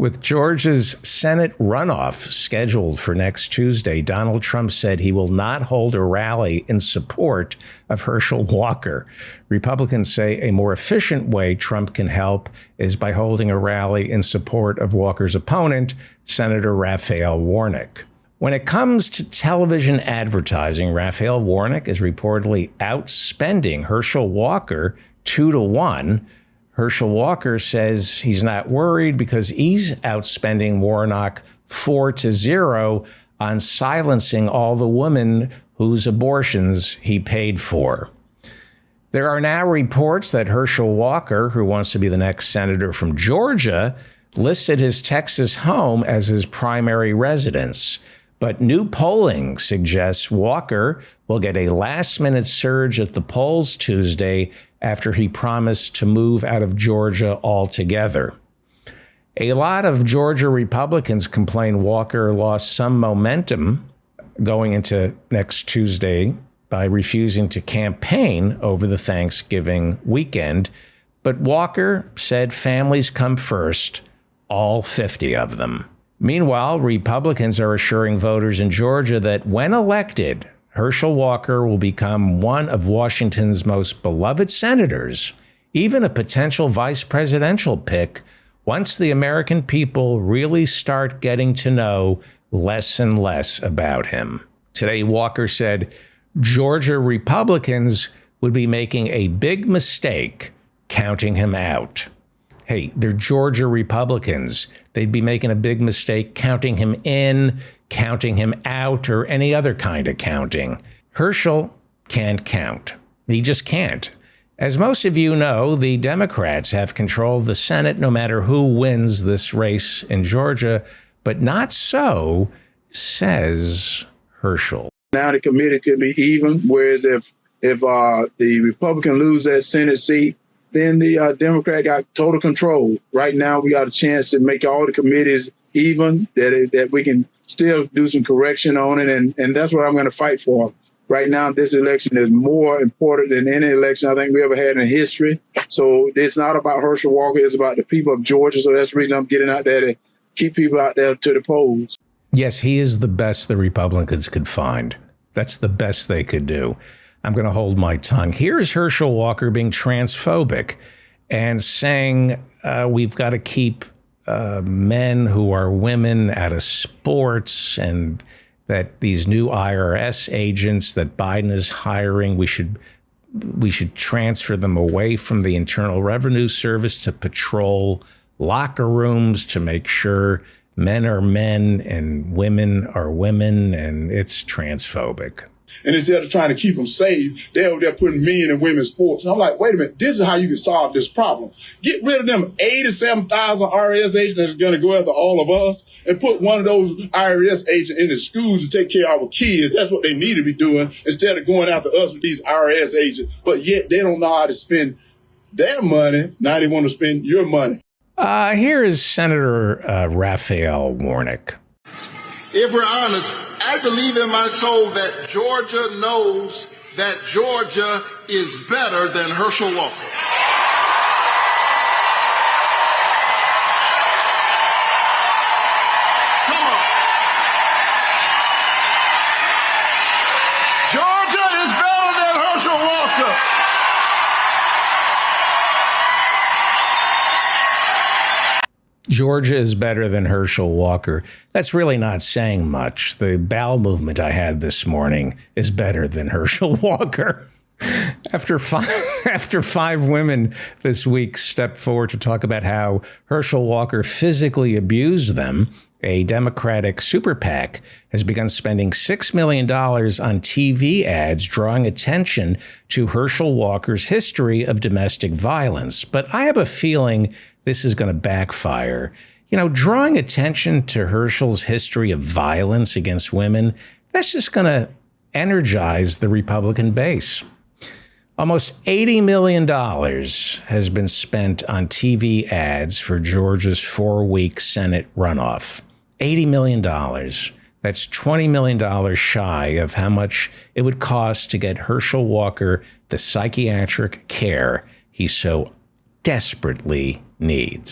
With Georgia's Senate runoff scheduled for next Tuesday, Donald Trump said he will not hold a rally in support of Herschel Walker. Republicans say a more efficient way Trump can help is by holding a rally in support of Walker's opponent, Senator Raphael Warnock. When it comes to television advertising, Raphael Warnock is reportedly outspending Herschel Walker 2-1. Herschel Walker says he's not worried because he's outspending Warnock 4-0 on silencing all the women whose abortions he paid for. There are now reports that Herschel Walker, who wants to be the next senator from Georgia, listed his Texas home as his primary residence. But new polling suggests Walker will get a last-minute surge at the polls Tuesday after he promised to move out of Georgia altogether. A lot of Georgia Republicans complain Walker lost some momentum going into next Tuesday by refusing to campaign over the Thanksgiving weekend. But Walker said families come first, all 50 of them. Meanwhile, Republicans are assuring voters in Georgia that when elected, Herschel Walker will become one of Washington's most beloved senators, even a potential vice presidential pick, once the American people really start getting to know less and less about him. Today, Walker said Georgia Republicans would be making a big mistake counting him out. Hey, they're Georgia Republicans. They'd be making a big mistake counting him in, counting him out, or any other kind of counting. Herschel can't count. He just can't. As most of you know, the Democrats have control of the Senate no matter who wins this race in Georgia, but not so, says Herschel. Now the committee could be even, whereas if the Republican lose that Senate seat, then the Democrat got total control. Right now, we got a chance to make all the committees even, that we can still do some correction on it, and that's what I'm going to fight for. Right now, this election is more important than any election I think we ever had in history. So it's not about Herschel Walker, it's about the people of Georgia. So that's the reason I'm getting out there to keep people out there to the polls. Yes, he is the best the Republicans could find. That's the best they could do. I'm going to hold my tongue. Here's Herschel Walker being transphobic and saying we've got to keep men who are women out of sports, and that these new IRS agents that Biden is hiring, we should transfer them away from the Internal Revenue Service to patrol locker rooms to make sure men are men and women are women, and it's transphobic. And instead of trying to keep them safe, they're putting men and women's sports. And I'm like, wait a minute, this is how you can solve this problem. Get rid of them 87,000 IRS agents that's going to go after all of us, and put one of those IRS agents in the schools to take care of our kids. That's what they need to be doing, instead of going after us with these IRS agents. But yet they don't know how to spend their money. Now they want to spend your money. Here is Senator Raphael Warnock. If we're honest, I believe in my soul that Georgia knows that Georgia is better than Herschel Walker. Come on. Georgia is better than Herschel Walker. Georgia is better than Herschel Walker. That's really not saying much. The bowel movement I had this morning is better than Herschel Walker. After five women this week stepped forward to talk about how Herschel Walker physically abused them, a Democratic super PAC has begun spending $6 million on TV ads drawing attention to Herschel Walker's history of domestic violence. But I have a feeling this is going to backfire. You know, drawing attention to Herschel's history of violence against women, that's just going to energize the Republican base. Almost $80 million has been spent on TV ads for Georgia's 4-week Senate runoff. $80 million. That's $20 million shy of how much it would cost to get Herschel Walker the psychiatric care he so desperately needs.